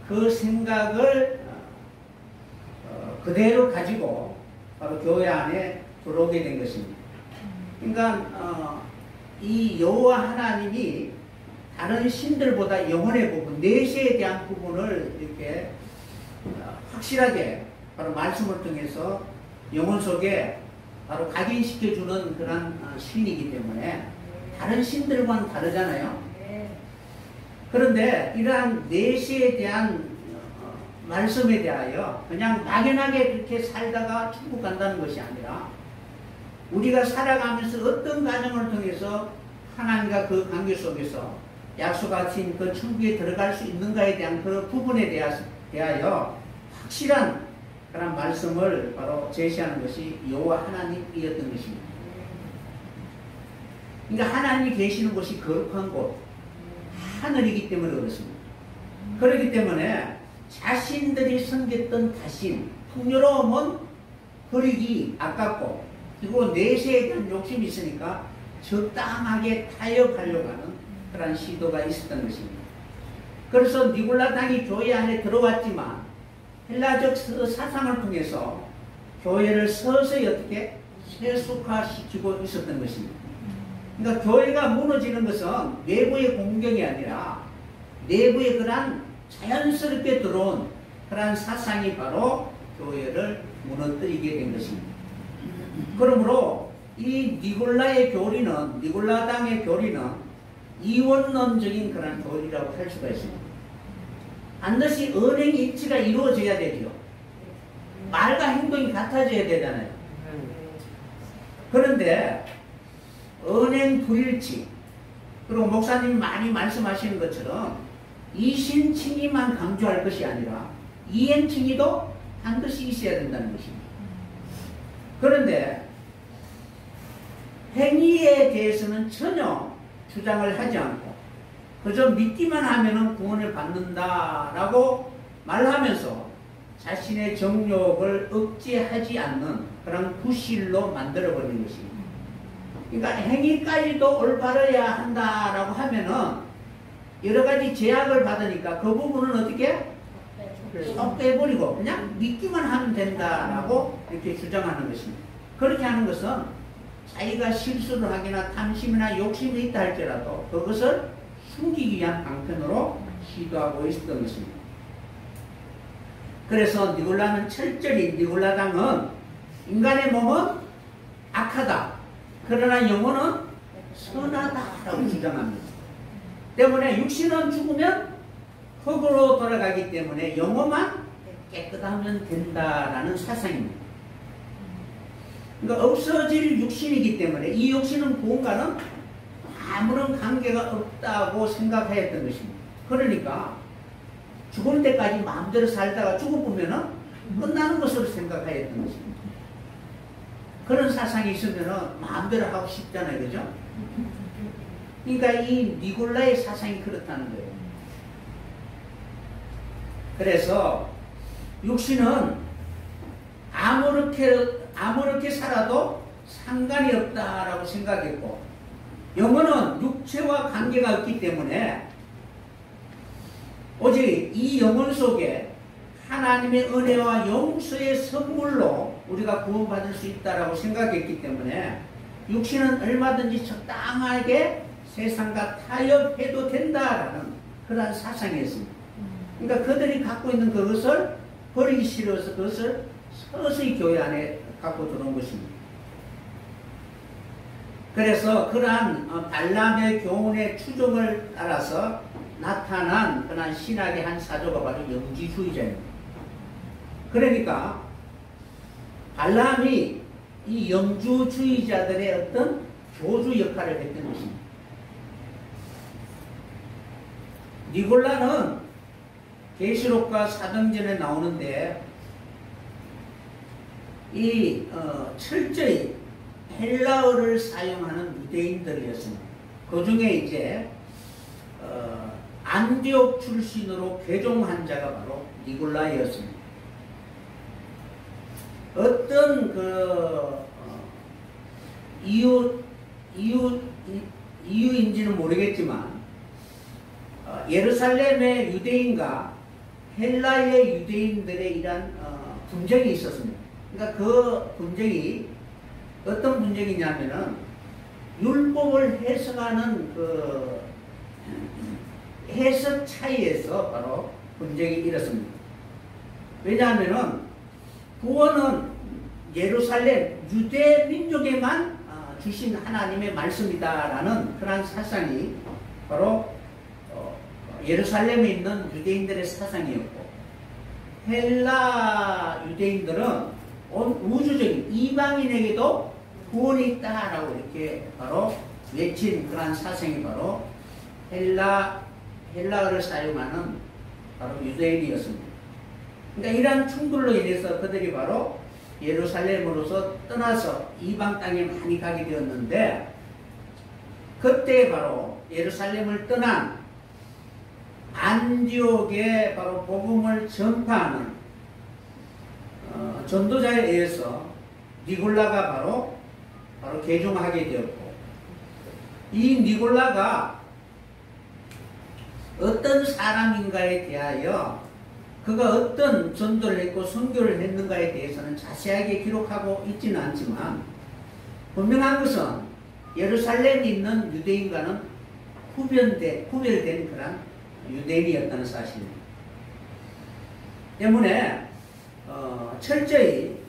그 생각을 그대로 가지고 바로 교회 안에 들어오게 된 것입니다. 그러니까 이 여호와 하나님이 다른 신들보다 영혼의 부분, 내세에 대한 부분을 이렇게 확실하게 바로 말씀을 통해서 영혼 속에 바로 각인시켜주는 그런 신이기 때문에 다른 신들과는 다르잖아요. 그런데 이러한 내세에 대한 말씀에 대하여 그냥 막연하게 그렇게 살다가 천국 간다는 것이 아니라 우리가 살아가면서 어떤 과정을 통해서 하나님과 그 관계 속에서 약속하신 그 천국에 들어갈 수 있는가에 대한 그 부분에 대하여 확실한 그런 말씀을 바로 제시하는 것이 여호와 하나님이었던 것입니다. 그러니까 하나님이 계시는 곳이 거룩한 곳, 하늘이기 때문에 그렇습니다. 그렇기 때문에 자신들이 섬겼던 다신, 풍요로움은 버리기 아깝고 그리고 내세에 대한 욕심이 있으니까 적당하게 타협하려고 하는 그런 시도가 있었던 것입니다. 그래서 니골라 당이 교회 안에 들어왔지만 헬라적 사상을 통해서 교회를 서서히 어떻게 세속화시키고 있었던 것입니다. 그러니까 교회가 무너지는 것은 외부의 공경이 아니라 내부의 그러한 자연스럽게 들어온 그러한 사상이 바로 교회를 무너뜨리게 된 것입니다. 그러므로 이 니골라의 교리는, 니골라당의 교리는 이원론적인 그런 교리라고 할 수가 있습니다. 반드시 언행 일치가 이루어져야 되죠. 말과 행동이 같아져야 되잖아요. 그런데 언행 불일치, 그리고 목사님이 많이 말씀하시는 것처럼 이신칭의만 강조할 것이 아니라 이행칭의도 반드시 있어야 된다는 것입니다. 그런데 행위에 대해서는 전혀 주장을 하지 않고 그저 믿기만 하면 구원을 받는다라고 말하면서 자신의 정욕을 억제하지 않는 그런 구실로 만들어버리는 것입니다. 그러니까 행위까지도 올바르야 한다라고 하면은 여러 가지 제약을 받으니까 그 부분은 어떻게 쏙 빼버리고 그냥 믿기만 하면 된다라고 이렇게 주장하는 것입니다. 그렇게 하는 것은 자기가 실수를 하거나 탐심이나 욕심이 있다 할지라도 그것을 숨기기 위한 방편으로 시도하고 있었던 것입니다. 그래서 니골라는 철저히 니골라당은 인간의 몸은 악하다. 그러나 영혼은 선하다라고 주장합니다. 때문에 육신은 죽으면 흙으로 돌아가기 때문에 영혼만 깨끗하면 된다라는 사상입니다. 그러니까 없어질 육신이기 때문에 이 육신은 구원과는 아무런 관계가 없다고 생각하였던 것입니다. 그러니까 죽을 때까지 마음대로 살다가 죽어보면 끝나는 것으로 생각하였던 것입니다. 그런 사상이 있으면 마음대로 하고 싶잖아요. 그죠? 그러니까 이 니골라의 사상이 그렇다는 거예요. 그래서 육신은 아무렇게 살아도 상관이 없다라고 생각했고, 영혼은 육체와 관계가 없기 때문에 오직 이 영혼 속에 하나님의 은혜와 용서의 선물로 우리가 구원받을 수 있다라고 생각했기 때문에 육신은 얼마든지 적당하게 세상과 타협해도 된다라는 그런 사상이었습니다. 그러니까 그들이 갖고 있는 그것을 버리기 싫어서 그것을 서서히 교회 안에 갖고 들어온 것입니다. 그래서 그러한 발람의 교훈의 추종을 따라서 나타난 그러한 신학의 한 사조가 바로 영지주의자입니다. 그러니까 발람이 이 영주주의자들의 어떤 교주 역할을 했던 것입니다. 니골라는 계시록과 사도행전에 나오는데 이 철저히 헬라어를 사용하는 유대인들이었습니다. 그 중에 이제 안디옥 출신으로 개종한 자가 바로 니골라이였습니다. 어떤 이유인지는 모르겠지만 예루살렘의 유대인과 헬라의 유대인들의 이런 분쟁이 있었습니다. 그러니까 그 분쟁이 어떤 분쟁이냐면은 율법을 해석하는 그 해석 차이에서 바로 분쟁이 일었습니다. 왜냐하면은 구원은 예루살렘 유대 민족에만 주신 하나님의 말씀이다라는 그런 사상이 바로 예루살렘에 있는 유대인들의 사상이었고, 헬라 유대인들은 온 우주적인 이방인에게도 구원이 있다라고 이렇게 바로 외친 그런 사상이 바로 헬라어를 사용하는 바로 유대인이었습니다. 그러니까 이러한 충돌로 인해서 그들이 바로 예루살렘으로서 떠나서 이방 땅에 많이 가게 되었는데, 그때 바로 예루살렘을 떠난 안디옥에 바로 복음을 전파하는 전도자에 의해서 니골라가 바로 개종하게 되었고, 이 니골라가 어떤 사람인가에 대하여 그가 어떤 전도를 했고 선교를 했는가에 대해서는 자세하게 기록하고 있지는 않지만, 분명한 것은 예루살렘에 있는 유대인과는 구별된 그런 유대인이었다는 사실입니다. 때문에 철저히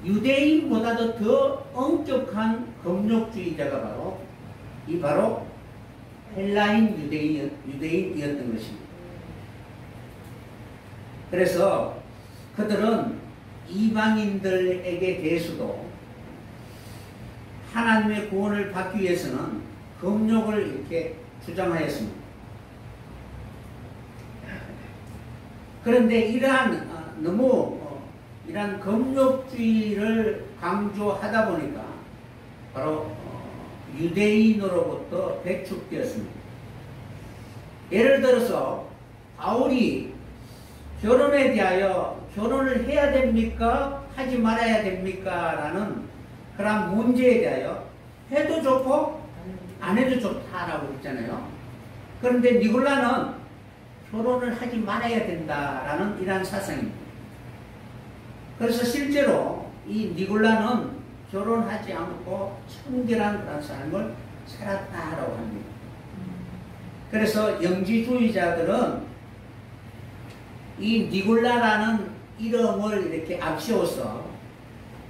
유대인보다도 더 엄격한 금욕주의자가 바로 헬라인 유대인이었던 것입니다. 그래서 그들은 이방인들에게 대해서도 하나님의 구원을 받기 위해서는 금욕을 이렇게 주장하였습니다. 그런데 이러한 금욕주의를 강조하다 보니까 바로 유대인으로부터 배축되었습니다. 예를 들어서 바울이 결혼에 대하여 결혼을 해야 됩니까? 하지 말아야 됩니까? 라는 그런 문제에 대하여 해도 좋고 안 해도 좋다라고 했잖아요. 그런데 니골라는 결혼을 하지 말아야 된다라는 이러한 사상입니다. 그래서 실제로 이 니골라는 결혼하지 않고 청결한 그런 삶을 살았다라고 합니다. 그래서 영지주의자들은 이 니골라라는 이름을 이렇게 앞세워서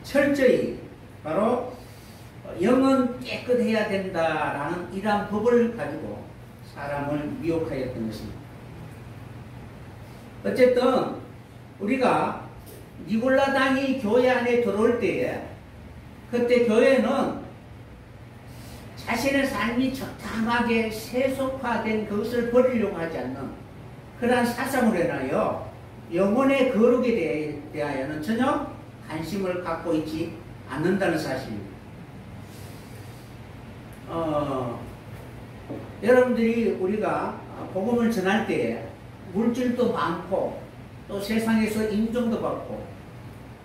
철저히 바로 영은 깨끗해야 된다라는 이러한 법을 가지고 사람을 미혹하였던 것입니다. 어쨌든 우리가 니골라당이 교회 안에 들어올 때에 그때 교회는 자신의 삶이 적당하게 세속화된 그것을 버리려고 하지 않는 그러한 사상으로 인하여 영혼의 거룩에 대하여는 전혀 관심을 갖고 있지 않는다는 사실입니다. 여러분들이 우리가 복음을 전할 때에 물질도 많고 또 세상에서 인정도 받고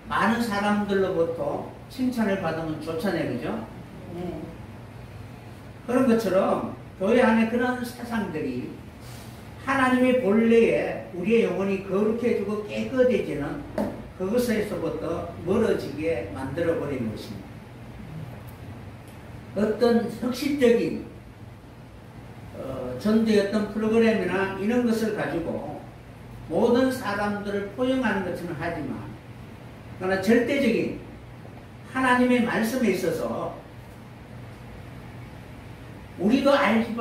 많은 사람들로부터 칭찬을 받으면 좋잖아요. 그죠? 네. 그런 것처럼 교회 안에 그런 사상들이 하나님의 본래에 우리의 영혼이 거룩해지고 깨끗해지는 그것에서부터 멀어지게 만들어버린 것입니다. 어떤 혁신적인 전도의 어떤 프로그램이나 이런 것을 가지고 모든 사람들을 포용하는 것은 하지만 그러나 절대적인 하나님의 말씀에 있어서 우리도 알지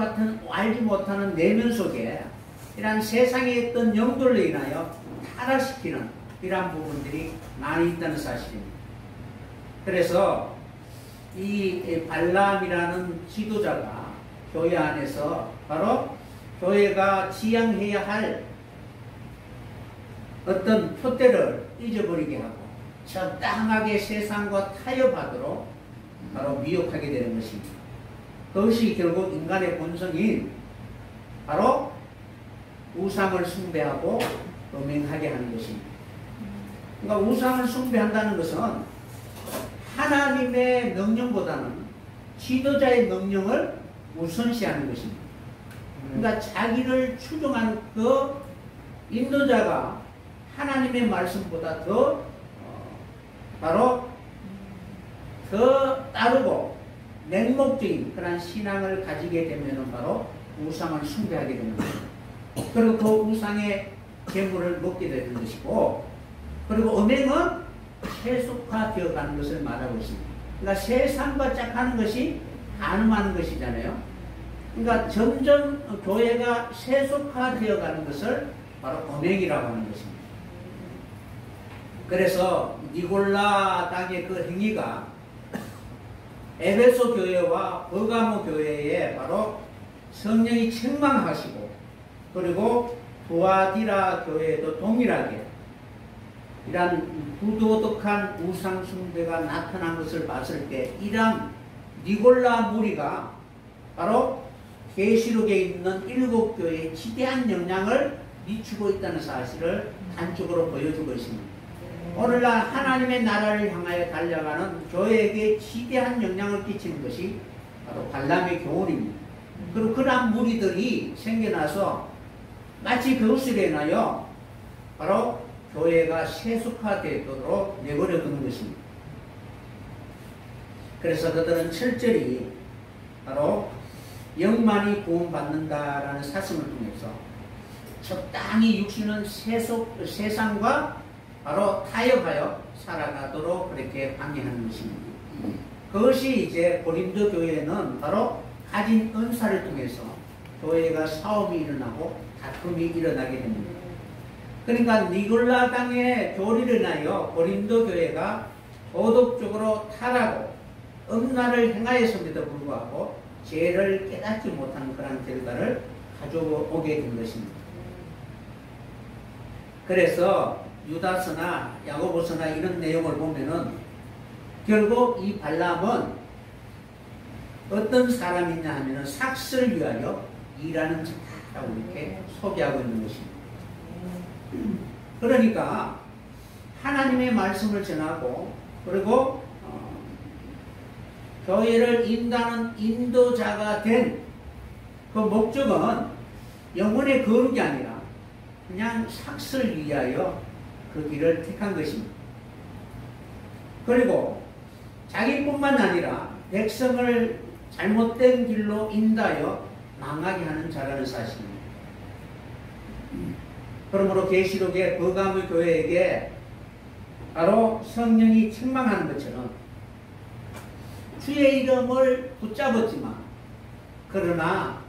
못하는 내면 속에 이러한 세상의 어떤 영들로 인하여 타락시키는 이러한 부분들이 많이 있다는 사실입니다. 그래서 이 발람이라는 지도자가 교회 안에서 바로 교회가 지향해야 할 어떤 표대를 잊어버리게 하고 적당하게 세상과 타협하도록 바로 미혹하게 되는 것입니다. 그것이 결국 인간의 본성인 바로 우상을 숭배하고 음행하게 하는 것입니다. 그러니까 우상을 숭배한다는 것은 하나님의 명령보다는 지도자의 명령을 우선시하는 것입니다. 그러니까 자기를 추종하는 그 인도자가 하나님의 말씀보다 바로 더 따르고 맹목적인 그런 신앙을 가지게 되면 바로 우상을 숭배하게 되는 것입니다. 그리고 그 우상의 재물을 먹게 되는 것이고, 그리고 음행은 세속화되어 가는 것을 말하고 있습니다. 그러니까 세상과 짝하는 것이 한음하는 것이잖아요. 그러니까 점점 교회가 세속화되어 가는 것을 바로 음행이라고 하는 것입니다. 그래서 니골라 당의 그 행위가 에베소 교회와 버가모 교회에 바로 성령이 책망하시고, 그리고 두아디라 교회도 동일하게 이러한 부도덕한 우상 숭배가 나타난 것을 봤을 때 이러한 니골라 무리가 바로 계시록에 있는 7교회에 지대한 영향을 미치고 있다는 사실을 단적으로 보여주고 있습니다. 오늘날 하나님의 나라를 향하여 달려가는 교회에게 지대한 영향을 끼치는 것이 바로 발람의 교훈입니다. 그리고 그러한 무리들이 생겨나서 마치 그것을 인하여 바로 교회가 세속화되도록 내버려두는 것입니다. 그래서 그들은 철저히 바로 영만이 구원받는다라는 사성을 통해서 적당히 육신은 세상과 바로 타협하여 살아가도록 그렇게 방해하는 것입니다. 그것이 이제 고린도 교회는 바로 가진 은사를 통해서 교회가 싸움이 일어나고 다툼이 일어나게 됩니다. 그러니까 니골라 당의 교리를 인하여 고린도 교회가 도덕적으로 타락하고 음란을 행하였음에도 불구하고 죄를 깨닫지 못하는 그런 결과를 가져오게 된 것입니다. 그래서 유다서나 야고보서나 이런 내용을 보면은 결국 이 발람은 어떤 사람이냐 하면은 삭슬을 위하여 일하는 자라고 이렇게 소개하고 있는 것입니다. 그러니까 하나님의 말씀을 전하고 그리고 교회를 인도하는 인도자가 된 그 목적은 영혼의 거룩이 아니라 그냥 삭슬을 위하여 그 길을 택한 것입니다. 그리고 자기뿐만 아니라 백성을 잘못된 길로 인도하여 망하게 하는 자라는 사실입니다. 그러므로 계시록의 버가모 교회에게 바로 성령이 책망하는 것처럼 주의 이름을 붙잡았지만 그러나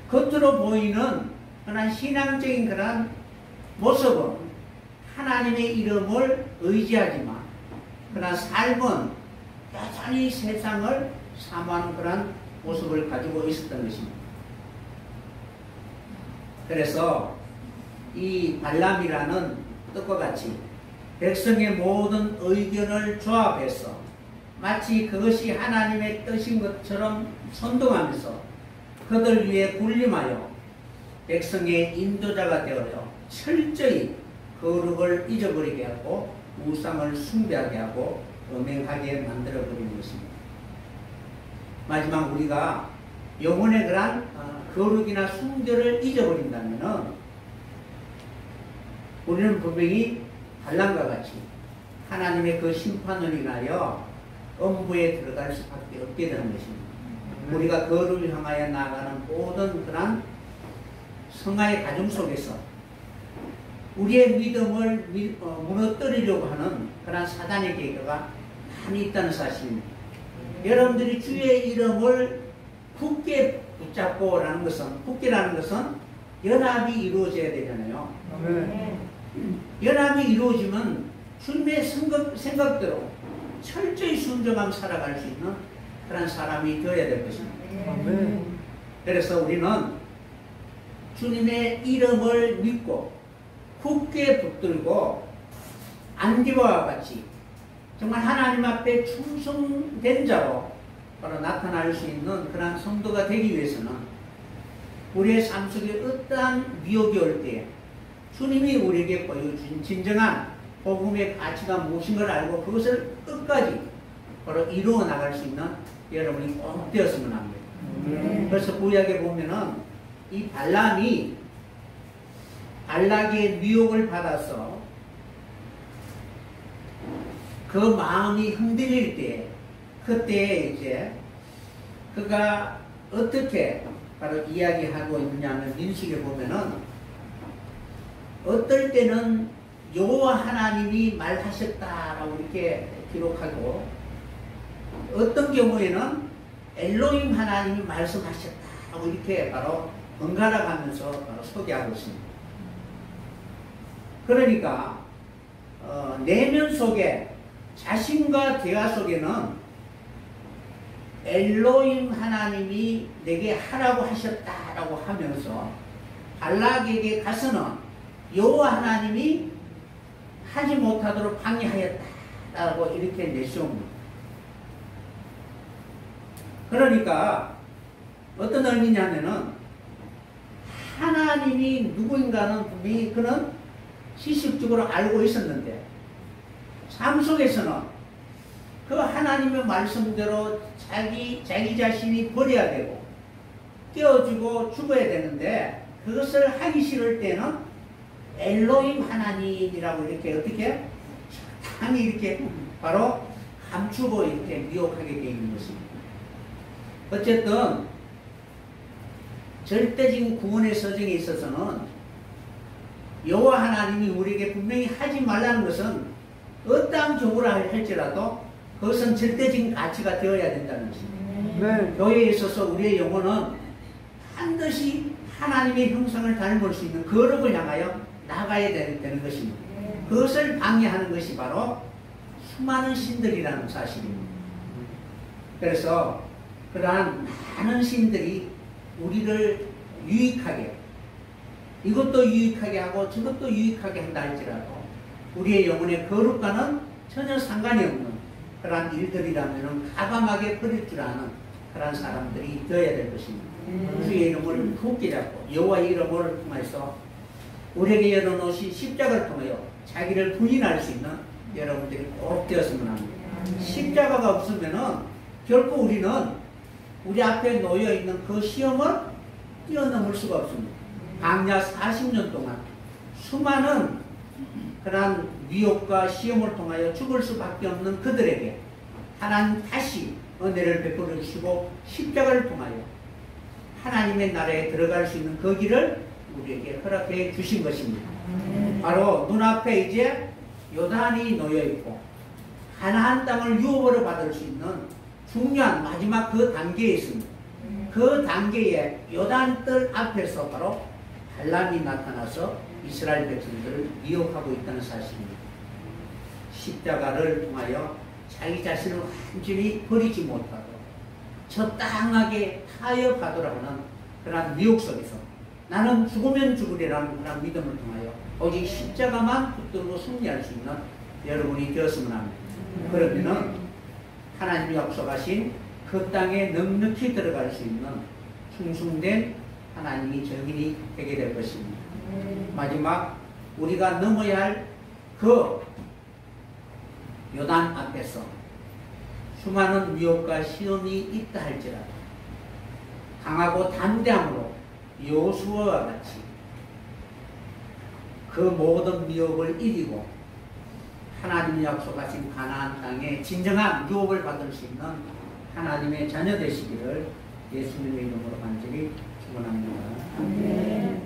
겉으로 보이는 그런 신앙적인 그런 모습은 하나님의 이름을 의지하지만 그러나 삶은 여전히 세상을 사모하는 그런 모습을 가지고 있었던 것입니다. 그래서 이 발람이라는 뜻과 같이 백성의 모든 의견을 조합해서 마치 그것이 하나님의 뜻인 것처럼 선동하면서 그들 위해 군림하여 백성의 인도자가 되어서 철저히 거룩을 잊어버리게 하고 우상을 숭배하게 하고 음행하게 만들어버리는 것입니다. 마지막 우리가 영혼의 그러한 거룩이나 숭배를 잊어버린다면 우리는 분명히 발람과 같이 하나님의 그 심판을 인하여 엄부에 들어갈 수밖에 없게 되는 것입니다. 우리가 거룩을 향하여 나아가는 모든 그런 성화의 과정 속에서 우리의 믿음을 무너뜨리려고 하는 그런 사단의 계획가 많이 있다는 사실입니다. 여러분들이 주의 이름을 굳게 붙잡고라는 것은, 굳게라는 것은 연합이 이루어져야 되잖아요. 연합이 이루어지면 주님의 생각대로 철저히 순종하며 살아갈 수 있는 그런 사람이 되어야 될 것입니다. 그래서 우리는 주님의 이름을 믿고 굳게 붙들고 안디바와 같이 정말 하나님 앞에 충성된 자로 바로 나타날 수 있는 그런 성도가 되기 위해서는 우리의 삶 속에 어떠한 위협이 올 때 주님이 우리에게 보여준 진정한 복음의 가치가 무엇인 걸 알고 그것을 끝까지 바로 이루어 나갈 수 있는 여러분이 꼭 되었으면 합니다. 그래서 구약에 보면은 이 발람이 발락의 미혹을 받아서 그 마음이 흔들릴 때 그때 이제 그가 어떻게 바로 이야기하고 있느냐면 민수기에 보면은 어떨 때는 여호와 하나님이 말하셨다라고 이렇게 기록하고 어떤 경우에는 엘로힘 하나님이 말씀하셨다라고 이렇게 바로 번갈아 가면서 바로 소개하고 있습니다. 그러니까 내면 속에 자신과 대화 속에는 엘로힘 하나님이 내게 하라고 하셨다라고 하면서 발락에게 가서는 여호와 하나님이 하지 못하도록 방해하였다라고 이렇게 내세웁니다. 그러니까 어떤 의미냐면은 하나님이 누구인가는 분명히 그는 지식적으로 알고 있었는데 삶 속에서는 그 하나님의 말씀대로 자기 자신이 버려야 되고 떼어주고 죽어야 되는데 그것을 하기 싫을 때는 엘로힘 하나님이라고 이렇게 어떻게 당히 이렇게 바로 감추고 이렇게 미혹하게 되어 있는 것입니다. 어쨌든 절대적인 구원의 서정에 있어서는 여호와 하나님이 우리에게 분명히 하지 말라는 것은 어떠한 경우라 할지라도 그것은 절대적인 가치가 되어야 된다는 것입니다. 교회에 있어서 우리의 영혼은 반드시 하나님의 형상을 닮을 수 있는 거룩을 향하여 나가야 되는 것입니다. 그것을 방해하는 것이 바로 수많은 신들이라는 사실입니다. 그래서 그러한 많은 신들이 우리를 유익하게 이것도 유익하게 하고 저것도 유익하게 한다 할지라도 우리의 영혼의 거룩과는 전혀 상관이 없는 그러한 일들이라면 가감하게 버릴 줄 아는 그러한 사람들이 되어야 될 것입니다. 주의 이름을 굳게 잡고 여호와의 이름을 통해서 우리에게 열어놓으신 십자가를 통하여 자기를 부인할 수 있는 여러분들이 꼭 되었으면 합니다. 십자가가 없으면은 결코 우리는 우리 앞에 놓여있는 그 시험을 뛰어넘을 수가 없습니다. 광야 40년 동안 수많은 그러한 위협과 시험을 통하여 죽을 수밖에 없는 그들에게 하나님 다시 은혜를 베풀어 주시고 십자가를 통하여 하나님의 나라에 들어갈 수 있는 그 길을 우리에게 허락해 주신 것입니다. 바로 눈앞에 이제 요단이 놓여있고 가나안 땅을 유업으로 받을 수 있는 중요한 마지막 그 단계에 있습니다. 그 단계에 요단 뜰 앞에서 바로 발람이 나타나서 이스라엘 백성들을 미혹하고 있다는 사실입니다. 십자가를 통하여 자기 자신을 완전히 버리지 못하고 적당하게 타협하도록 하는 그런 미혹 속에서 나는 죽으면 죽으리라는 그런 믿음을 통하여 오직 십자가만 붙들고 승리할 수 있는 여러분이 되었으면 합니다. 그러면은 하나님이 약속하신 그 땅에 넉넉히 들어갈 수 있는 충성된 하나님이 증인이 되게 될 것입니다. 마지막 우리가 넘어야 할 그 요단 앞에서 수많은 위협과 시험이 있다 할지라도 강하고 담대함으로 여호수아와 같이 그 모든 위협을 이기고 하나님이 약속하신 가나안 땅에 진정한 유업을 받을 수 있는 하나님의 자녀 되시기를 예수님의 이름으로 간절히 축원합니다.